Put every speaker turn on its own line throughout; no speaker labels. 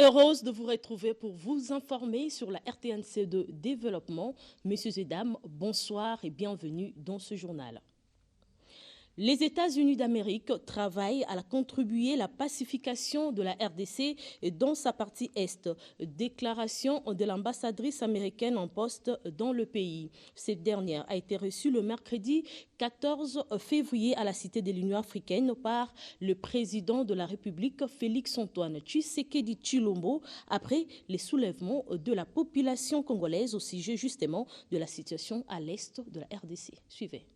Heureuse de vous retrouver pour vous informer sur la RTNC de développement. Messieurs et dames, bonsoir et bienvenue dans ce journal. Les États-Unis d'Amérique travaillent à contribuer à la pacification de la RDC dans sa partie Est. Déclaration de l'ambassadrice américaine en poste dans le pays. Cette dernière a été reçue le mercredi 14 février à la Cité de l'Union africaine par le président de la République, Félix-Antoine Tshisekedi Tshilombo, après les soulèvements de la population congolaise au sujet justement de la situation à l'Est de la RDC. Suivez.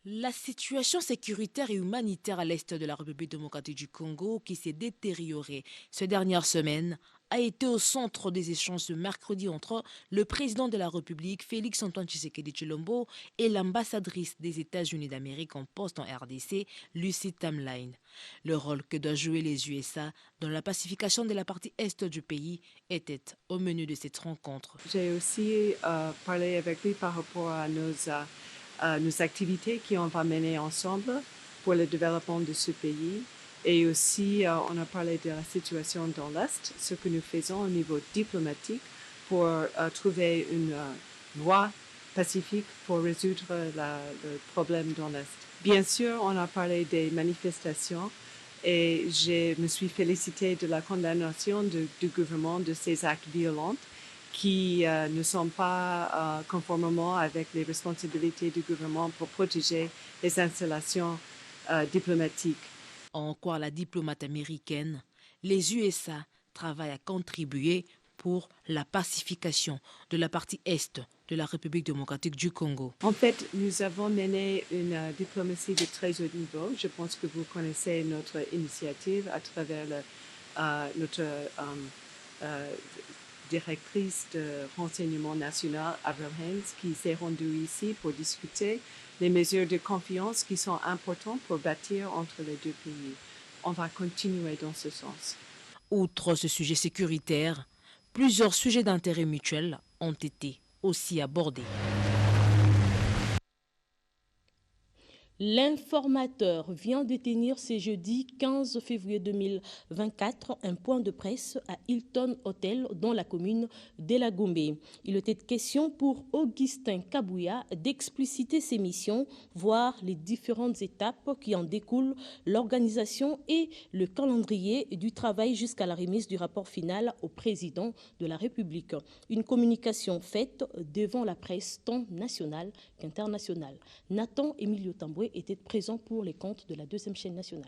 La situation sécuritaire et humanitaire à l'est de la République démocratique du Congo, qui s'est détériorée ces dernières semaines, a été au centre des échanges ce mercredi entre le président de la République, Félix-Antoine Tshisekedi Tshilombo, et l'ambassadrice des États-Unis d'Amérique en poste en RDC, Lucy Tamline. Le rôle que doivent jouer les USA dans la pacification de la partie est du pays était au menu de cette rencontre.
J'ai aussi parlé avec lui par rapport à nos activités qu'on va mener ensemble pour le développement de ce pays. Et aussi, on a parlé de la situation dans l'Est, ce que nous faisons au niveau diplomatique pour trouver une voie pacifique pour résoudre le problème dans l'Est. Bien sûr, on a parlé des manifestations et je me suis félicitée de la condamnation du gouvernement de ces actes violents qui ne sont pas conformément avec les responsabilités du gouvernement pour protéger les installations diplomatiques.
En quoi la diplomate américaine, les USA travaillent à contribuer pour la pacification de la partie est de la République démocratique du Congo.
En fait, nous avons mené une diplomatie de très haut niveau. Je pense que vous connaissez notre initiative à travers notre directrice de renseignement national, Avril Haines, qui s'est rendue ici pour discuter les mesures de confiance qui sont importantes pour bâtir entre les deux pays. On va continuer dans ce sens.
Outre ce sujet sécuritaire, plusieurs sujets d'intérêt mutuel ont été aussi abordés.
L'informateur vient de tenir ce jeudi 15 février 2024 un point de presse à Hilton Hotel dans la commune de la Gombe. Il était question pour Augustin Kabouya d'expliciter ses missions, voir les différentes étapes qui en découlent, l'organisation et le calendrier du travail jusqu'à la remise du rapport final au président de la République. Une communication faite devant la presse tant nationale qu'internationale. Nathan Emilio Tamboué était présent pour les comptes de la deuxième chaîne nationale.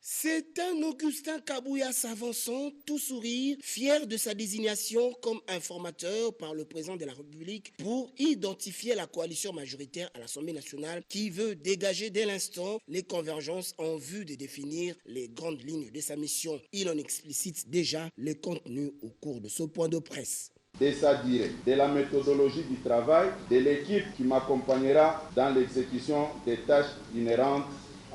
C'est un Augustin Kabouya s'avançant, tout sourire, fier de sa désignation comme informateur par le président de la République pour identifier la coalition majoritaire à l'Assemblée nationale qui veut dégager dès l'instant les convergences en vue de définir les grandes lignes de sa mission. Il en explicite déjà les contenus au cours de ce point de presse.
De sa durée, de la méthodologie du travail, de l'équipe qui m'accompagnera dans l'exécution des tâches inhérentes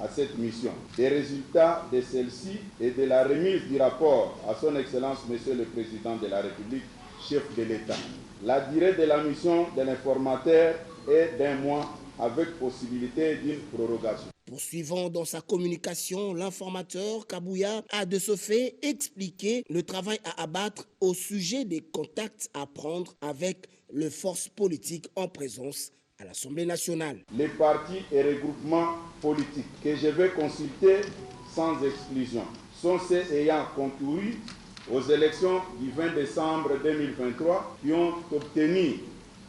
à cette mission, des résultats de celle-ci et de la remise du rapport à son Excellence Monsieur le Président de la République, chef de l'État. La durée de la mission de l'informateur est d'1 mois avec possibilité d'une prorogation.
Poursuivant dans sa communication, l'informateur Kabouya a de ce fait expliqué le travail à abattre au sujet des contacts à prendre avec les forces politiques en présence à l'Assemblée nationale.
Les partis et regroupements politiques que je vais consulter sans exclusion sont ceux ayant concouru aux élections du 20 décembre 2023 qui ont obtenu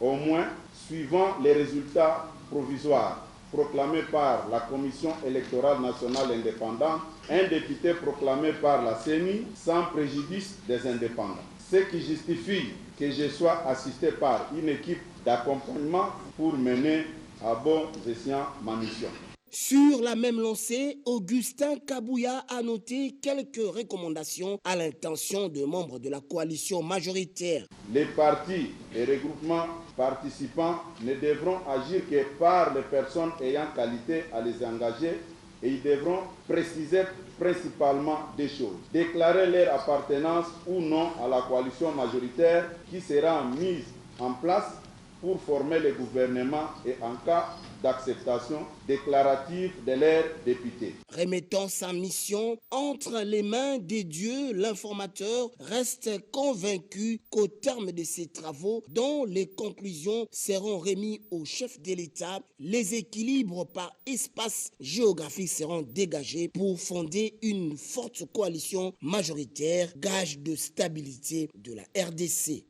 au moins, suivant les résultats provisoires proclamé par la Commission électorale nationale indépendante, un député proclamé par la CENI sans préjudice des indépendants. Ce qui justifie que je sois assisté par une équipe d'accompagnement pour mener à bon escient ma mission.
Sur la même lancée, Augustin Kabouya a noté quelques recommandations à l'intention de membres de la coalition majoritaire.
Les partis et regroupements participants ne devront agir que par les personnes ayant qualité à les engager et ils devront préciser principalement des choses. Déclarer leur appartenance ou non à la coalition majoritaire qui sera mise en place pour former le gouvernement et en cas d'acceptation déclarative de leurs députés.
Remettant sa mission entre les mains des dieux, l'informateur reste convaincu qu'au terme de ces travaux, dont les conclusions seront remises au chef de l'État, les équilibres par espace géographique seront dégagés pour fonder une forte coalition majoritaire, gage de stabilité de la RDC.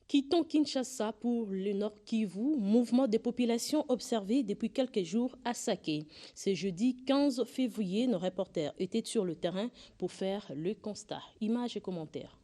Quittons Kinshasa pour le Nord Kivu, mouvement des populations observé depuis quelques jours à Saké. Ce jeudi 15 février, nos reporters étaient sur le terrain pour faire le constat. Images et commentaires.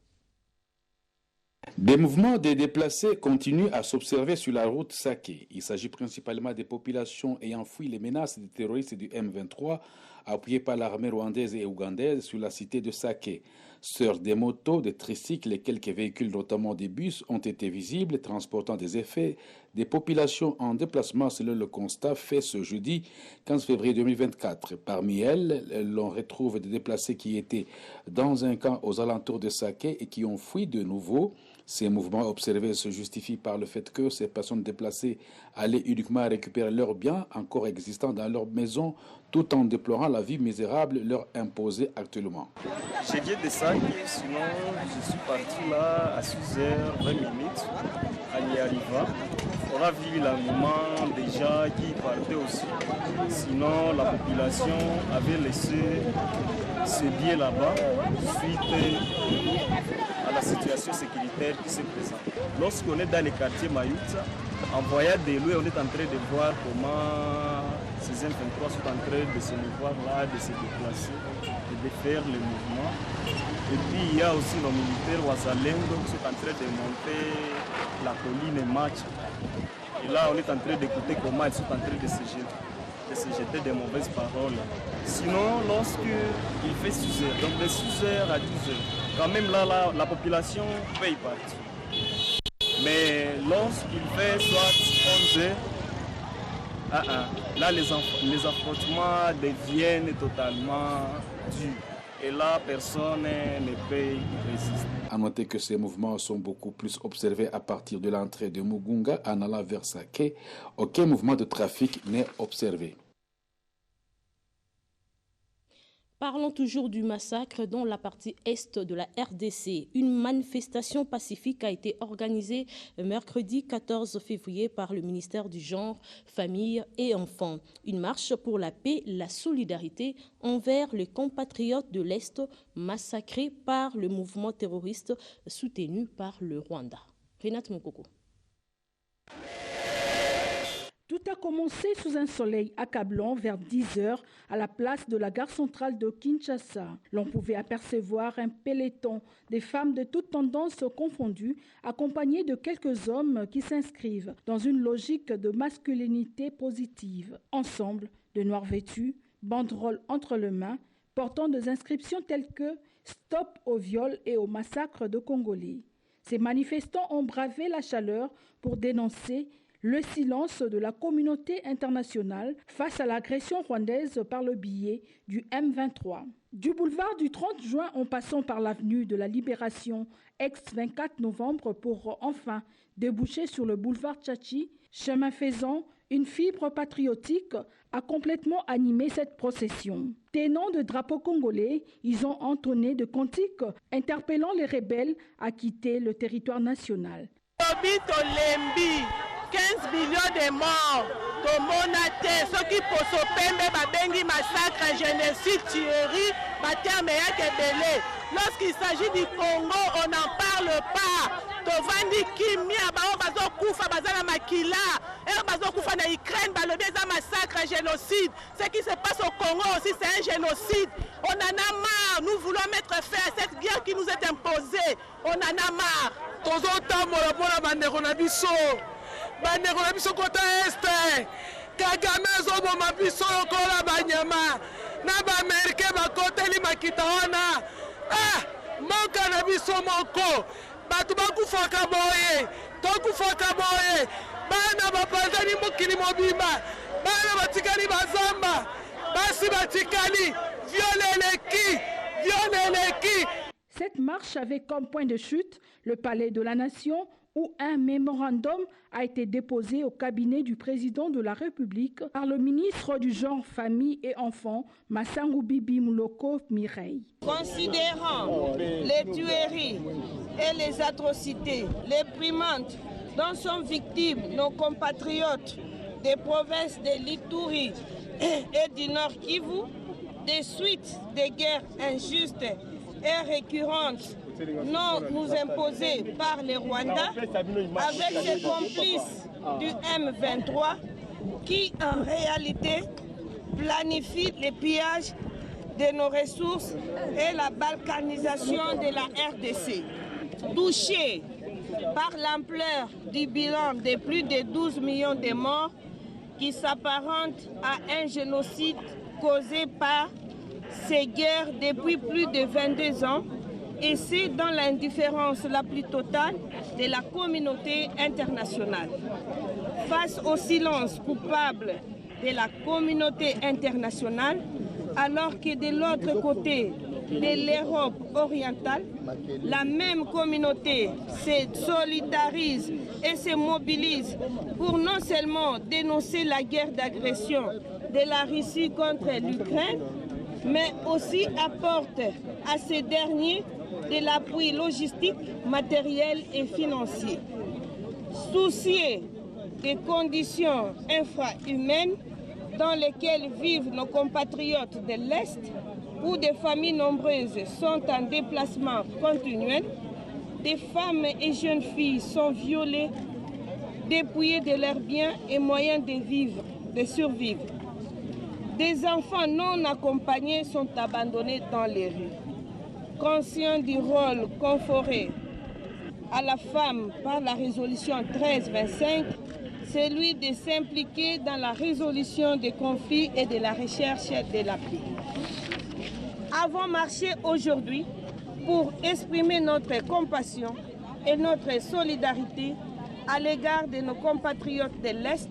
Des mouvements des déplacés continuent à s'observer sur la route Saké. Il s'agit principalement des populations ayant fui les menaces des terroristes du M23, appuyés par l'armée rwandaise et ougandaise sur la cité de Saké. Sur des motos, des tricycles et quelques véhicules, notamment des bus, ont été visibles, transportant des effets des populations en déplacement, selon le constat fait ce jeudi 15 février 2024. Parmi elles, l'on retrouve des déplacés qui étaient dans un camp aux alentours de Saké et qui ont fui de nouveau. Ces mouvements observés se justifient par le fait que ces personnes déplacées allaient uniquement récupérer leurs biens encore existants dans leur maison, tout en déplorant la vie misérable leur imposée actuellement.
Je viens de Saké, sinon je suis parti là à 6h20 à Niariva. On a vu la maman déjà qui partait aussi. Sinon la population avait laissé ses biens là-bas suite à la situation sécuritaire qui se présente. Lorsqu'on est dans les quartiers Maïuta, en voyant de loin, on est en train de voir comment ces M23 sont en train de se mouvoir là, de se déplacer, de faire le mouvement. Et puis il y a aussi nos militaires Ouazalendo qui sont en train de monter la colline Match. Et là, on est en train d'écouter comment ils sont en train de se jeter des mauvaises paroles. Sinon, lorsqu'il fait 6 heures, donc de 6 heures à 10 heures, quand même là, la population peut y partir. Mais lorsqu'il fait soit 11 heures, là les affrontements deviennent totalement durs. Et là, personne ne peut y résister.
À noter que ces mouvements sont beaucoup plus observés à partir de l'entrée de Mugunga en allant vers Saké. Aucun mouvement de trafic n'est observé.
Parlons toujours du massacre dans la partie est de la RDC. Une manifestation pacifique a été organisée mercredi 14 février par le ministère du Genre, Famille et Enfants. Une marche pour la paix, la solidarité envers les compatriotes de l'Est massacrés par le mouvement terroriste soutenu par le Rwanda. Renate Mokoko.
Tout a commencé sous un soleil accablant vers 10 heures à la place de la gare centrale de Kinshasa. L'on pouvait apercevoir un peloton des femmes de toutes tendances confondues, accompagnées de quelques hommes qui s'inscrivent dans une logique de masculinité positive. Ensemble, de noirs vêtus, banderoles entre les mains, portant des inscriptions telles que « Stop au viol et au massacre de Congolais ». Ces manifestants ont bravé la chaleur pour dénoncer le silence de la communauté internationale face à l'agression rwandaise par le biais du M23. Du boulevard du 30 juin en passant par l'avenue de la Libération, ex-24 novembre, pour enfin déboucher sur le boulevard Tchachi, chemin faisant, une fibre patriotique a complètement animé cette procession. Tenant de drapeaux congolais, ils ont entonné de cantiques interpellant les rebelles à quitter le territoire national.
15 millions de morts, tomona te soki poso pembe babengi massacre, génocide, tuerie, baterme yake belé. Lorsqu'il s'agit du Congo, on n'en parle pas. Tovandi kimia bao bazo kufa bazana makila, bazo kufa na Ukraine, balobi za massacre, génocide. Ce qui se passe au Congo aussi, c'est un génocide. On en a marre. Nous voulons mettre fin à cette guerre qui nous est imposée. On en a marre.
Tozo tambola pona bandeko na biso. Bandeko na biso kota este Kagame azoboma biso lokola banyama na baamerike bakoteli makita wana moka na biso moko bato bakufaka boye tokufaka boye bana bapanzani mokili mobimba bana batikali bazamba basi batikali violeleki.
Cette marche avait comme point de chute le palais de la Nation où un mémorandum a été déposé au cabinet du président de la République par le ministre du Genre, Famille et Enfants, Massangu Bibi Mouloko Mireille.
Considérant les tueries et les atrocités, les primantes dont sont victimes nos compatriotes des provinces de l'Ituri et du Nord Kivu, des suites des guerres injustes et récurrentes nous imposées par les Rwandais avec ses complices du M23 qui en réalité planifient les pillages de nos ressources et la balkanisation de la RDC. Touchés par l'ampleur du bilan de plus de 12 millions de morts qui s'apparente à un génocide causé par ces guerres depuis plus de 22 ans, et c'est dans l'indifférence la plus totale de la communauté internationale. Face au silence coupable de la communauté internationale, alors que de l'autre côté de l'Europe orientale, la même communauté se solidarise et se mobilise pour non seulement dénoncer la guerre d'agression de la Russie contre l'Ukraine, mais aussi apporte à ces derniers de l'appui logistique, matériel et financier. Soucieux des conditions infrahumaines dans lesquelles vivent nos compatriotes de l'Est, où des familles nombreuses sont en déplacement continuel, des femmes et jeunes filles sont violées, dépouillées de leurs biens et moyens de vivre, de survivre. Des enfants non accompagnés sont abandonnés dans les rues. Conscients du rôle conféré à la femme par la résolution 1325, celui de s'impliquer dans la résolution des conflits et de la recherche de la paix. Avons marché aujourd'hui pour exprimer notre compassion et notre solidarité à l'égard de nos compatriotes de l'Est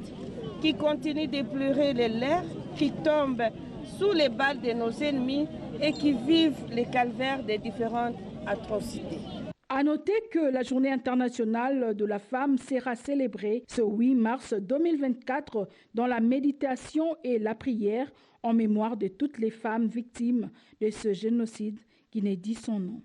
qui continuent de pleurer les leurs, qui tombent sous les balles de nos ennemis et qui vivent les calvaires des différentes atrocités.
À noter que la Journée internationale de la femme sera célébrée ce 8 mars 2024 dans la méditation et la prière en mémoire de toutes les femmes victimes de ce génocide qui n'est dit son nom.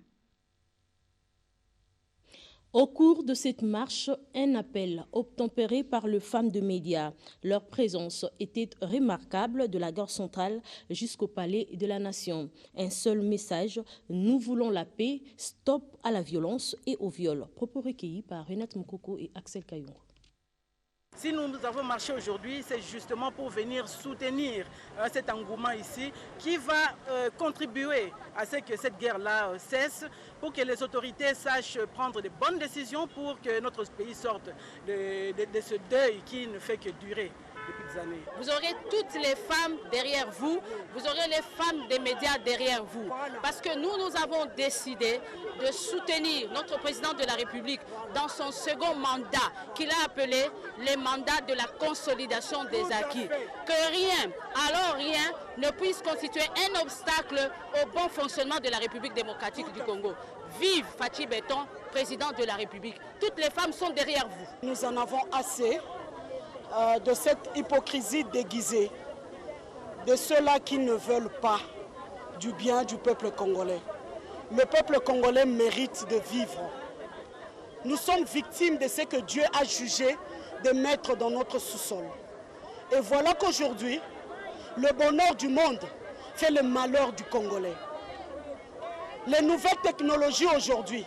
Au cours de cette marche, un appel obtempéré par les femmes de médias. Leur présence était remarquable de la gare centrale jusqu'au palais de la Nation. Un seul message, nous voulons la paix, stop à la violence et au viol. Propos recueillis par Renate Moukoko et Axel Kayoun.
Si nous avons marché aujourd'hui, c'est justement pour venir soutenir cet engouement ici qui va contribuer à ce que cette guerre-là cesse, pour que les autorités sachent prendre de bonnes décisions pour que notre pays sorte de ce deuil qui ne fait que durer depuis des années.
Vous aurez toutes les femmes derrière vous, vous aurez les femmes des médias derrière vous. Parce que nous avons décidé de soutenir notre président de la République dans son second mandat, qu'il a appelé les mandats de la consolidation des acquis. Que rien, alors rien, ne puisse constituer un obstacle au bon fonctionnement de la République démocratique du Congo. Vive Fatou Béton, président de la République. Toutes les femmes sont derrière vous.
Nous en avons assez de cette hypocrisie déguisée, de ceux-là qui ne veulent pas du bien du peuple congolais. Le peuple congolais mérite de vivre. Nous sommes victimes de ce que Dieu a jugé de mettre dans notre sous-sol. Et voilà qu'aujourd'hui, le bonheur du monde fait le malheur du Congolais. Les nouvelles technologies aujourd'hui,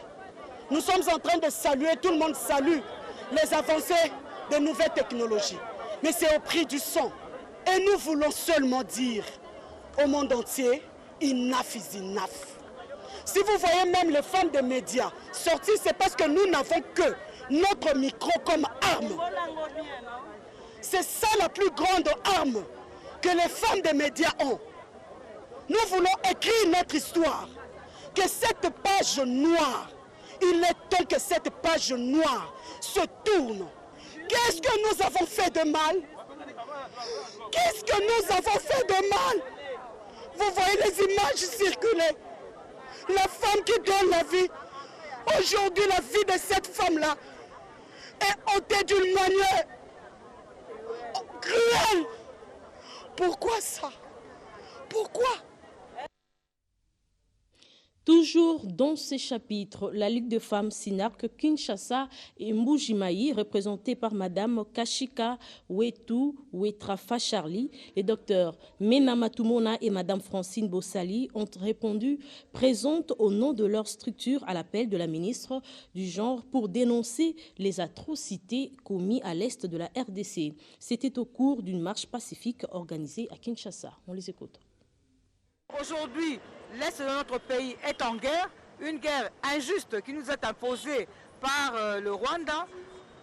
nous sommes en train de saluer, tout le monde salue les avancées des nouvelles technologies. Mais c'est au prix du sang. Et nous voulons seulement dire au monde entier, enough is enough. Si vous voyez même les femmes des médias sortir, c'est parce que nous n'avons que notre micro comme arme. C'est ça la plus grande arme que les femmes des médias ont. Nous voulons écrire notre histoire. Que cette page noire, il est temps que cette page noire se tourne. Qu'est-ce que nous avons fait de mal? Qu'est-ce que nous avons fait de mal? Vous voyez les images circuler. La femme qui donne la vie. Aujourd'hui, la vie de cette femme-là est ôté d'une manière cruelle. Pourquoi ça? Pourquoi?
Toujours dans ces chapitres, la Ligue de femmes Sinark Kinshasa et Mbujimaï, représentée par Madame Kashika Wetu Wetrafa Charlie, les docteurs Mena Matumona et Madame Francine Bossali ont répondu présentes au nom de leur structure à l'appel de la ministre du Genre pour dénoncer les atrocités commises à l'est de la RDC. C'était au cours d'une marche pacifique organisée à Kinshasa. On les écoute.
Aujourd'hui, l'Est de notre pays est en guerre, une guerre injuste qui nous est imposée par le Rwanda,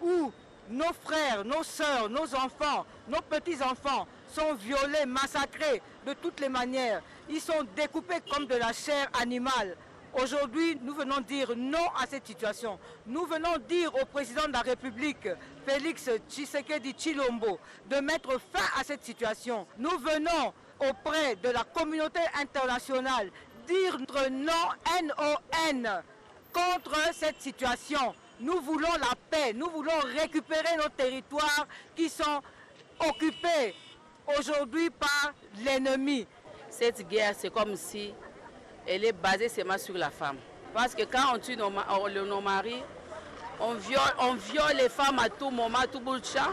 où nos frères, nos sœurs, nos enfants, nos petits-enfants sont violés, massacrés de toutes les manières. Ils sont découpés comme de la chair animale. Aujourd'hui, nous venons dire non à cette situation. Nous venons dire au président de la République, Félix Tshisekedi Tshilombo, de mettre fin à cette situation. Nous venons auprès de la communauté internationale dire notre non N-O-N contre cette situation. Nous voulons la paix, nous voulons récupérer nos territoires qui sont occupés aujourd'hui par l'ennemi.
Cette guerre, c'est comme si elle est basée seulement sur la femme. Parce que quand on tue nos maris, on viole les femmes à tout moment, à tout bout de champ,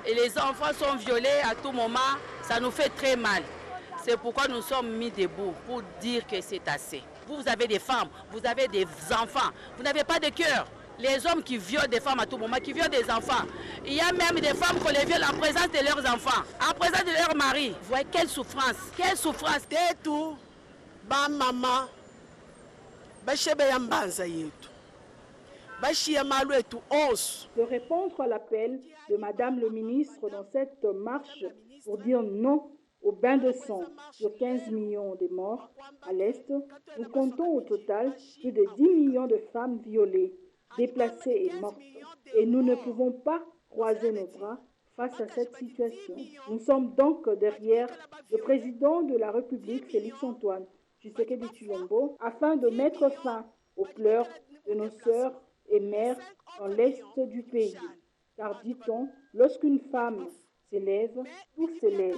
et les enfants sont violés à tout moment, ça nous fait très mal. C'est pourquoi nous sommes mis debout, pour dire que c'est assez. Vous avez des femmes, vous avez des enfants, vous n'avez pas de cœur. Les hommes qui violent des femmes à tout moment, qui violent des enfants. Il y a même des femmes qu'on les viole en présence de leurs enfants, en présence de leur mari. Vous voyez quelle souffrance, quelle souffrance.
Tetu, ba mama, ba shebe yambanza yetu.
De répondre à l'appel de Madame le ministre dans cette marche pour dire non au bain de sang sur 15 millions de morts à l'Est, nous comptons au total plus de 10 millions de femmes violées, déplacées et mortes. Et nous ne pouvons pas croiser nos bras face à cette situation. Nous sommes donc derrière le président de la République, Félix-Antoine Tshisekedi Tshilombo, afin de mettre fin aux pleurs de nos sœurs et mères dans l'Est du pays. Car dit-on, lorsqu'une femme s'élève, tout s'élève.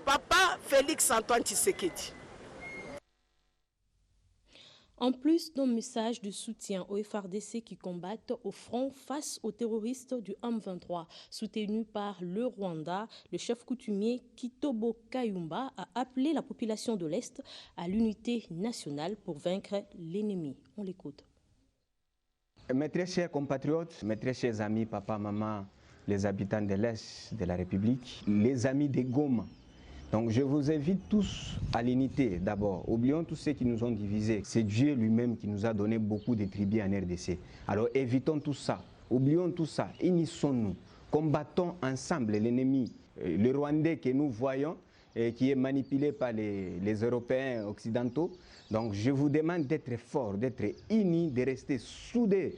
Papa Félix-Antoine Tshisekedi.
En plus d'un message de soutien aux FARDC qui combattent au front face aux terroristes du M23, soutenu par le Rwanda, le chef coutumier Kitobo Kayumba a appelé la population de l'Est à l'unité nationale pour vaincre l'ennemi. On l'écoute.
Mes très chers compatriotes, mes très chers amis, papa, maman, les habitants de l'Est de la République, les amis des Goma. Donc je vous invite tous à l'unité d'abord. Oublions tous ceux qui nous ont divisés. C'est Dieu lui-même qui nous a donné beaucoup de tribus en RDC. Alors évitons tout ça. Oublions tout ça. Unissons-nous. Combattons ensemble l'ennemi, le Rwandais que nous voyons, qui est manipulé par les Européens occidentaux. Donc je vous demande d'être forts, d'être unis, de rester soudés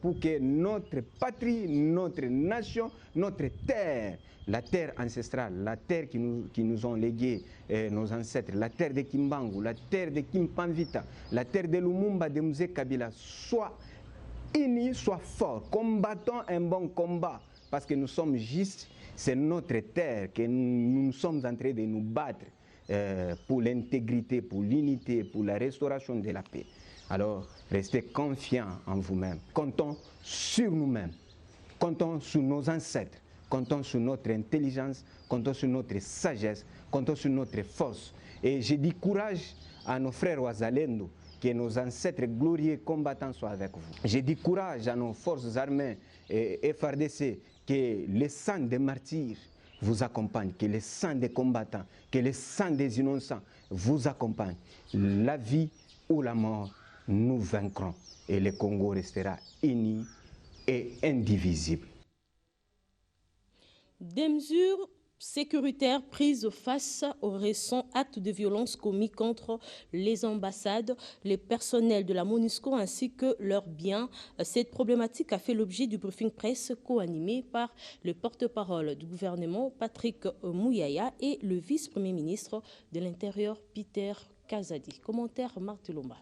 pour que notre patrie, notre nation, notre terre, la terre ancestrale, la terre qui nous ont légué nos ancêtres, la terre de Kimbangu, la terre de Kimpanvita, la terre de Lumumba, de Mzee Kabila, soit unis, soit forts. Combattons un bon combat parce que nous sommes justes. C'est notre terre que nous sommes en train de nous battre pour l'intégrité, pour l'unité, pour la restauration de la paix. Alors, restez confiants en vous-même. Comptons sur nous-mêmes. Comptons sur nos ancêtres. Comptons sur notre intelligence. Comptons sur notre sagesse. Comptons sur notre force. Et je dis courage à nos frères Ouazalendo, que nos ancêtres glorieux combattants soient avec vous. Je dis courage à nos forces armées et FARDC, que le sang des martyrs vous accompagne, que le sang des combattants, que le sang des innocents vous accompagne. La vie ou la mort, nous vaincrons et le Congo restera uni et indivisible.
Des mesures sécuritaires prises face aux récents actes de violence commis contre les ambassades, les personnels de la MONUSCO ainsi que leurs biens. Cette problématique a fait l'objet du briefing presse co-animé par le porte-parole du gouvernement Patrick Mouyaya et le vice-premier ministre de l'Intérieur Peter Kazadi. Commentaire Marc Tulomba.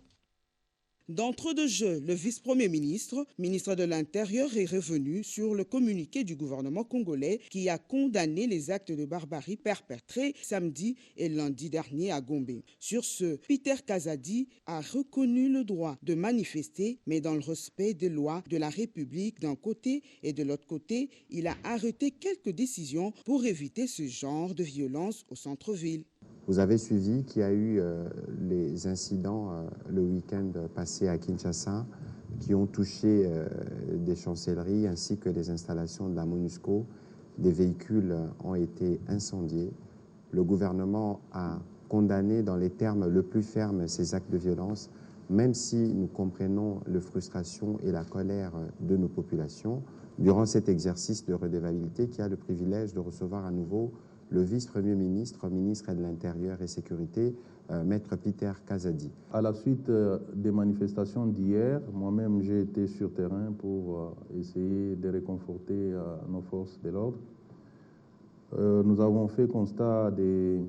D'entre-deux-jeux, le vice-premier ministre de l'Intérieur, est revenu sur le communiqué du gouvernement congolais qui a condamné les actes de barbarie perpétrés samedi et lundi dernier à Gombe. Sur ce, Peter Kazadi a reconnu le droit de manifester, mais dans le respect des lois de la République d'un côté, et de l'autre côté, il a arrêté quelques décisions pour éviter ce genre de violence au centre-ville.
Vous avez suivi qu'il y a eu les incidents le week-end passé à Kinshasa qui ont touché des chancelleries ainsi que des installations de la MONUSCO. Des véhicules ont été incendiés. Le gouvernement a condamné dans les termes le plus fermes ces actes de violence, même si nous comprenons la frustration et la colère de nos populations. Durant cet exercice de redevabilité qui a le privilège de recevoir à nouveau le vice-premier ministre, ministre de l'Intérieur et Sécurité, Maître Peter Kazadi.
À la suite des manifestations d'hier, moi-même j'ai été sur terrain pour essayer de réconforter nos forces de l'ordre. Nous avons fait constat de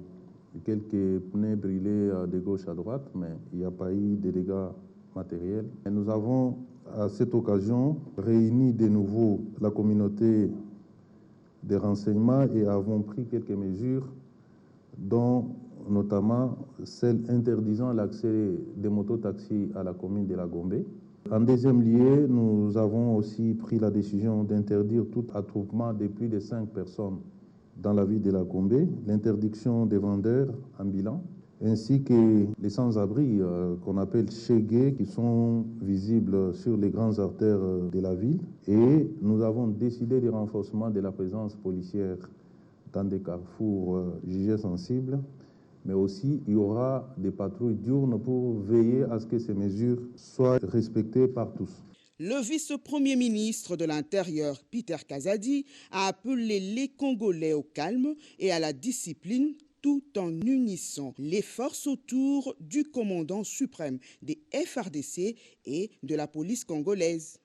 quelques pneus brûlés de gauche à droite, mais il n'y a pas eu de dégâts matériels. Et nous avons à cette occasion réuni de nouveau la communauté des renseignements et avons pris quelques mesures, dont notamment celle interdisant l'accès des mototaxis à la commune de la Gombe. En deuxième lieu, nous avons aussi pris la décision d'interdire tout attroupement de plus de 5 personnes dans la ville de la Gombe, l'interdiction des vendeurs ambulants, ainsi que les sans-abri qu'on appelle chégués, qui sont visibles sur les grandes artères de la ville. Et nous avons décidé du renforcement de la présence policière dans des carrefours jugés sensibles, mais aussi il y aura des patrouilles diurnes pour veiller à ce que ces mesures soient respectées par tous.
Le vice-premier ministre de l'Intérieur, Peter Kazadi, a appelé les Congolais au calme et à la discipline, tout en unissant les forces autour du commandant suprême des FARDC et de la police congolaise.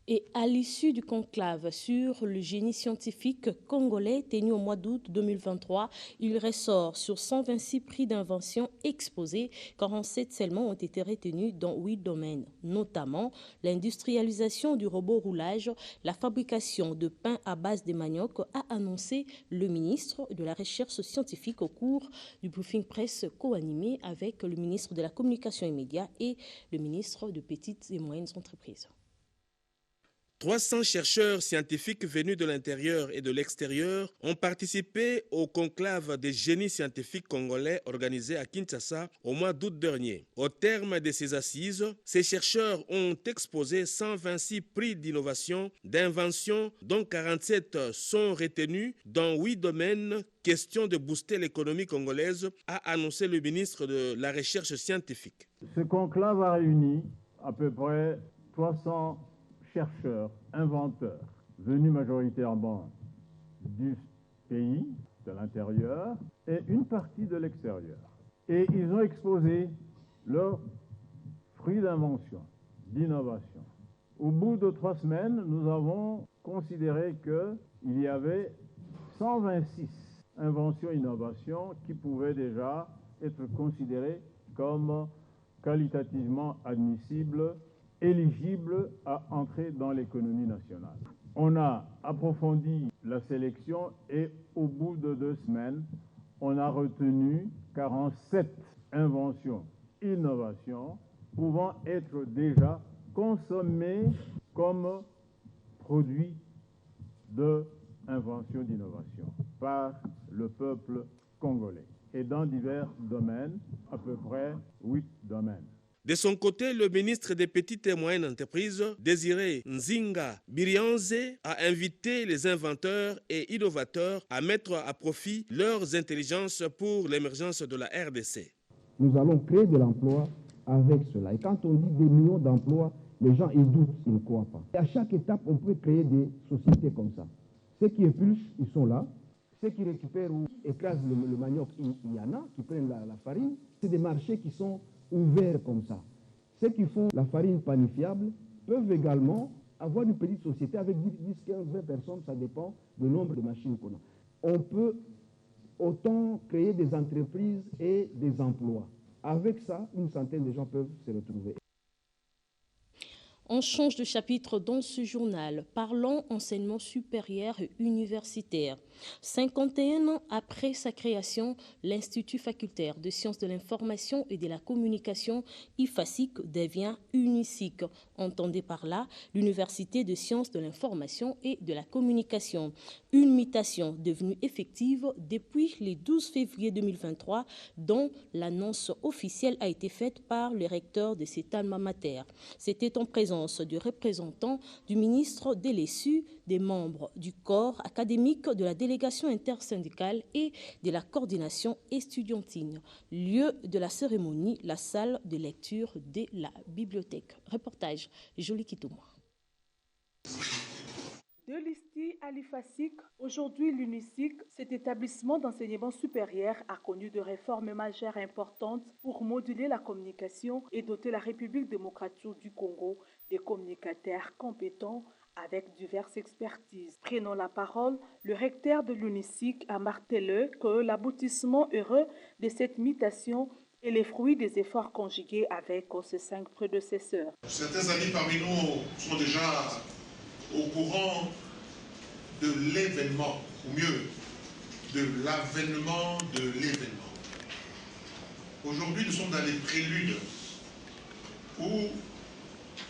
Et à l'issue du conclave sur le génie scientifique congolais tenu au mois d'août 2023, il ressort sur 126 prix d'invention exposés, 47 seulement ont été retenus dans 8 domaines, notamment l'industrialisation du robot roulage, la fabrication de pain à base de manioc, a annoncé le ministre de la Recherche scientifique au cours du briefing presse co-animé avec le ministre de la Communication et Médias et le ministre de Petites et Moyennes Entreprises.
300 chercheurs scientifiques venus de l'intérieur et de l'extérieur ont participé au conclave des génies scientifiques congolais organisé à Kinshasa au mois d'août dernier. Au terme de ces assises, ces chercheurs ont exposé 126 prix d'innovation, d'invention, dont 47 sont retenus dans 8 domaines. Question de booster l'économie congolaise, a annoncé le ministre de la Recherche scientifique.
Ce conclave a réuni à peu près 300 chercheurs, inventeurs, venus majoritairement du pays, de l'intérieur, et une partie de l'extérieur. Et ils ont exposé leurs fruits d'invention, d'innovation. Au bout de 3 semaines, nous avons considéré qu'il y avait 126 inventions-innovations qui pouvaient déjà être considérées comme qualitativement admissibles, éligibles à entrer dans l'économie nationale. On a approfondi la sélection et au bout de 2 semaines, on a retenu 47 inventions, innovations pouvant être déjà consommées comme produits d'invention, d'innovation par le peuple congolais et dans divers domaines, à peu près 8 domaines.
De son côté, le ministre des Petites et Moyennes Entreprises, Désiré Nzinga Birianze, a invité les inventeurs et innovateurs à mettre à profit leurs intelligences pour l'émergence de la RDC.
Nous allons créer de l'emploi avec cela. Et quand on dit des millions d'emplois, les gens ils doutent, ils ne croient pas. Et à chaque étape, on peut créer des sociétés comme ça. Ceux qui épluchent, ils sont là. Ceux qui récupèrent ou écrasent le manioc, il y en a, qui prennent la farine. C'est des marchés qui sont ouverts comme ça. Ceux qui font la farine panifiable peuvent également avoir une petite société avec 10, 15, 20 personnes, ça dépend du nombre de machines qu'on a. On peut autant créer des entreprises et des emplois. Avec ça, une centaine de gens peuvent se retrouver.
On change de chapitre dans ce journal. Parlons enseignement supérieur et universitaire. 51 ans après sa création, l'Institut facultaire de sciences de l'information et de la communication, IFASIC, devient UNISIC. Entendez par là l'Université de sciences de l'information et de la communication. Une mutation devenue effective depuis le 12 février 2023, dont l'annonce officielle a été faite par le recteur de cet alma mater. C'était en présence du représentant du ministre de l'ESU, des membres du corps académique, de la délégation intersyndicale et de la coordination estudiantine. Lieu de la cérémonie, la salle de lecture de la bibliothèque. Reportage Jolie Kitouma.
De l'ISTI à l'IFASIC, aujourd'hui l'UNISIC, cet établissement d'enseignement supérieur a connu de réformes majeures importantes pour moduler la communication et doter la République démocratique du Congo des communicateurs compétents avec diverses expertises. Prenant la parole, le recteur de l'UNISIC a martelé que l'aboutissement heureux de cette mutation est le fruit des efforts conjugués avec ses 5 prédécesseurs.
Certains amis parmi nous sont déjà au courant de l'événement, ou mieux, de l'avènement de l'événement. Aujourd'hui, nous sommes dans les préludes où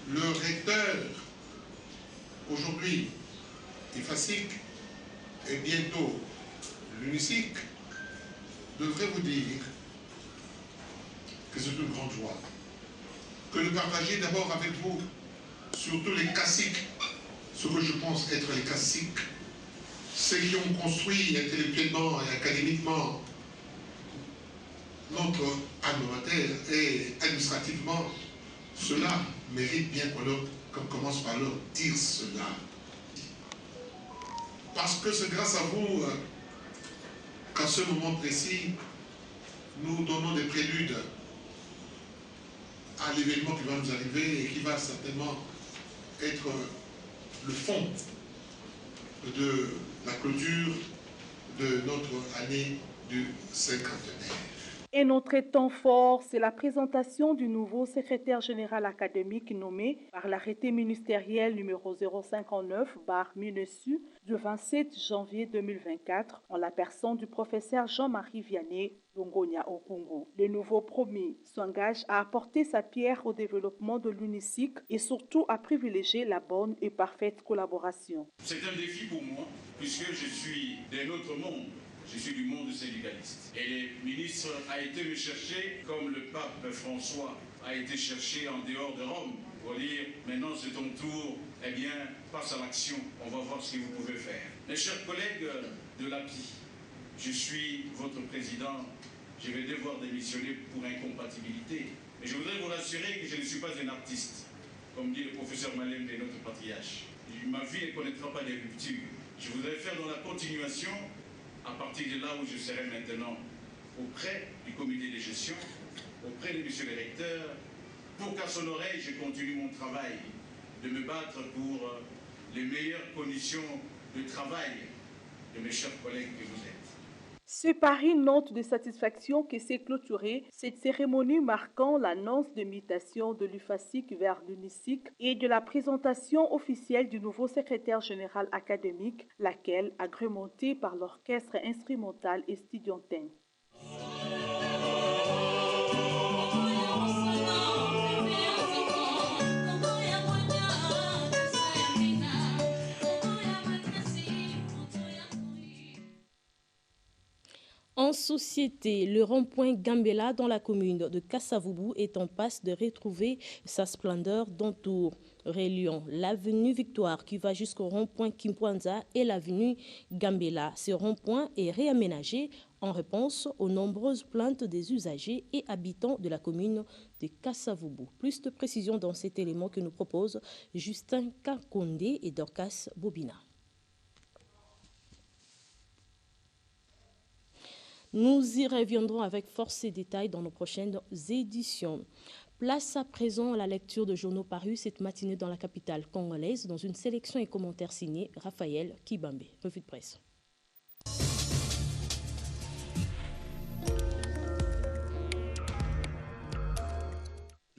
le recteur, aujourd'hui, IFASIC, et bientôt l'UNISIC, devrait vous dire que c'est une grande joie, que de partager d'abord avec vous, surtout les classiques, ce que je pense être les classiques, ceux qui ont construit intellectuellement et académiquement notre alma mater et administrativement, cela mérite bien qu'on commence par leur dire cela. Parce que c'est grâce à vous qu'à ce moment précis, nous donnons des préludes à l'événement qui va nous arriver et qui va certainement être le fond de la clôture de notre année du cinquantenaire.
Et notre temps fort, c'est la présentation du nouveau secrétaire général académique nommé par l'arrêté ministériel numéro 059/MINESU du 27 janvier 2024 en la personne du professeur Jean-Marie Vianney Longonia au Congo. Le nouveau promis s'engage à apporter sa pierre au développement de l'UNISIC et surtout à privilégier la bonne et parfaite collaboration.
C'est un défi pour moi puisque je suis d'un autre monde. Je suis du monde syndicaliste. Et le ministre a été me chercher comme le pape François a été cherché en dehors de Rome pour dire maintenant c'est ton tour, eh bien passe à l'action, on va voir ce que vous pouvez faire. Mes chers collègues de l'API, je suis votre président, je vais devoir démissionner pour incompatibilité. Mais je voudrais vous rassurer que je ne suis pas un artiste, comme dit le professeur Malem de notre patriarche. Ma vie ne connaîtra pas de rupture. Je voudrais faire dans la continuation à partir de là où je serai maintenant auprès du comité de gestion, auprès de M. le recteur, pour qu'à son oreille, je continue mon travail, de me battre pour les meilleures conditions de travail de mes chers collègues que vous êtes.
C'est par une note de satisfaction que s'est clôturée cette cérémonie marquant l'annonce de mutation de l'UFASIC vers l'UNISIC et de la présentation officielle du nouveau secrétaire général académique, laquelle agrémentée par l'orchestre instrumental estudiantin.
En société, le rond-point Gambela dans la commune de Kassavubu est en passe de retrouver sa splendeur d'entour, reliant l'avenue Victoire qui va jusqu'au rond-point Kimpwanza et l'avenue Gambela. Ce rond-point est réaménagé en réponse aux nombreuses plaintes des usagers et habitants de la commune de Kassavubu. Plus de précisions dans cet élément que nous proposent Justin Kakonde et Dorcas Bobina. Nous y reviendrons avec force et détails dans nos prochaines éditions. Place à présent à la lecture de journaux parus cette matinée dans la capitale congolaise dans une sélection et commentaires signés Raphaël Kibambe. Revue de presse.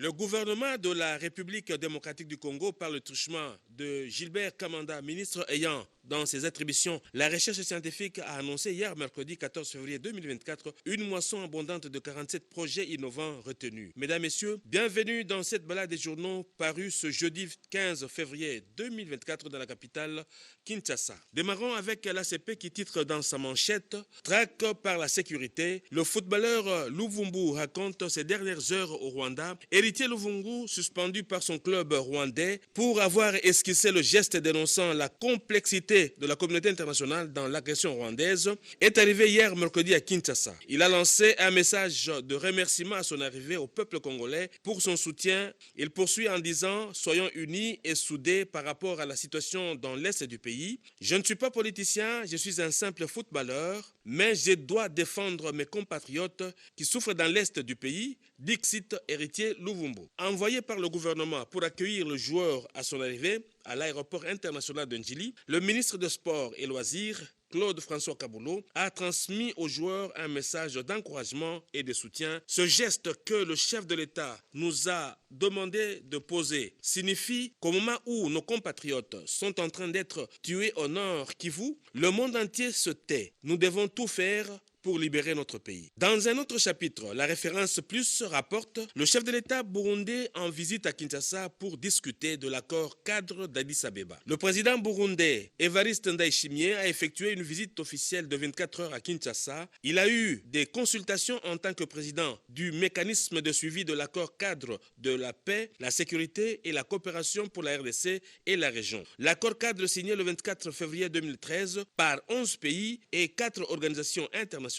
Le gouvernement de la République démocratique du Congo, par le truchement de Gilbert Kamanda, ministre ayant dans ses attributions la recherche scientifique, a annoncé hier, mercredi 14 février 2024, une moisson abondante de 47 projets innovants retenus. Mesdames, Messieurs, bienvenue dans cette balade des journaux parue ce jeudi 15 février 2024 dans la capitale Kinshasa. Démarrons avec l'ACP qui titre dans sa manchette « Traque par la sécurité ». Le footballeur Luvumbu raconte ses dernières heures au Rwanda. Héritier Luvumbu, suspendu par son club rwandais pour avoir esquissé le geste dénonçant la complexité de la communauté internationale dans l'agression rwandaise, est arrivé hier mercredi à Kinshasa. Il a lancé un message de remerciement à son arrivée au peuple congolais pour son soutien. Il poursuit en disant « Soyons unis et soudés par rapport à la situation dans l'Est du pays. Je ne suis pas politicien, je suis un simple footballeur, mais je dois défendre mes compatriotes qui souffrent dans l'Est du pays », dixit héritier Luvumbu. Envoyé par le gouvernement pour accueillir le joueur à son arrivée à l'aéroport international de Njili, le ministre des Sports et Loisirs, Claude François Kaboulou, a transmis aux joueurs un message d'encouragement et de soutien. Ce geste que le chef de l'État nous a demandé de poser signifie qu'au moment où nos compatriotes sont en train d'être tués au nord Kivu, le monde entier se tait. Nous devons tout faire pour libérer notre pays. Dans un autre chapitre, la référence plus rapporte le chef de l'État burundais en visite à Kinshasa pour discuter de l'accord cadre d'Addis Abeba. Le président burundais Evariste Ndayishimiye a effectué une visite officielle de 24 heures à Kinshasa. Il a eu des consultations en tant que président du mécanisme de suivi de l'accord cadre de la paix, la sécurité et la coopération pour la RDC et la région. L'accord cadre signé le 24 février 2013 par 11 pays et 4 organisations internationales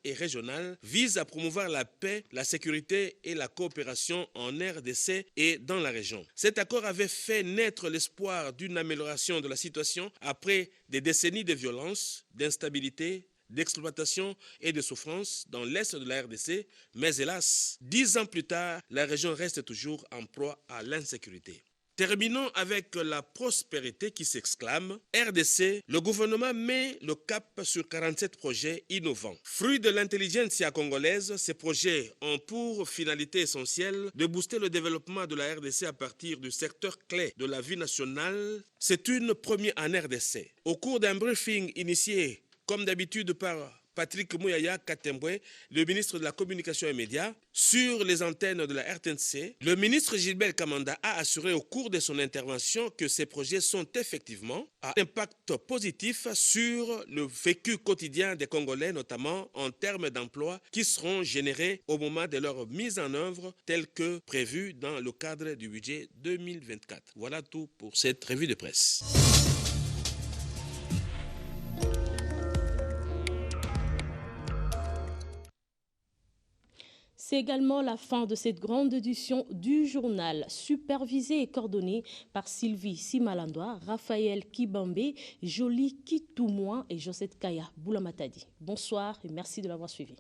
et régionales vise à promouvoir la paix, la sécurité et la coopération en RDC et dans la région. Cet accord avait fait naître l'espoir d'une amélioration de la situation après des décennies de violence, d'instabilité, d'exploitation et de souffrance dans l'est de la RDC, mais hélas, 10 ans plus tard, la région reste toujours en proie à l'insécurité. Terminons avec la prospérité qui s'exclame. RDC, le gouvernement met le cap sur 47 projets innovants. Fruit de l'intelligentsia congolaise, ces projets ont pour finalité essentielle de booster le développement de la RDC à partir du secteur clé de la vie nationale. C'est une première en RDC. Au cours d'un briefing initié, comme d'habitude, par Patrick Mouyaya Katembwe, le ministre de la Communication et Médias, sur les antennes de la RTNC, le ministre Gilbert Kamanda a assuré au cours de son intervention que ces projets sont effectivement à impact positif sur le vécu quotidien des Congolais, notamment en termes d'emplois qui seront générés au moment de leur mise en œuvre tel que prévu dans le cadre du budget 2024. Voilà tout pour cette revue de presse.
C'est également la fin de cette grande édition du journal, supervisée et coordonnée par Sylvie Simalandoa, Raphaël Kibambe, Jolie Kitoumoin et Josette Kaya Boulamatadi. Bonsoir et merci de l'avoir suivi.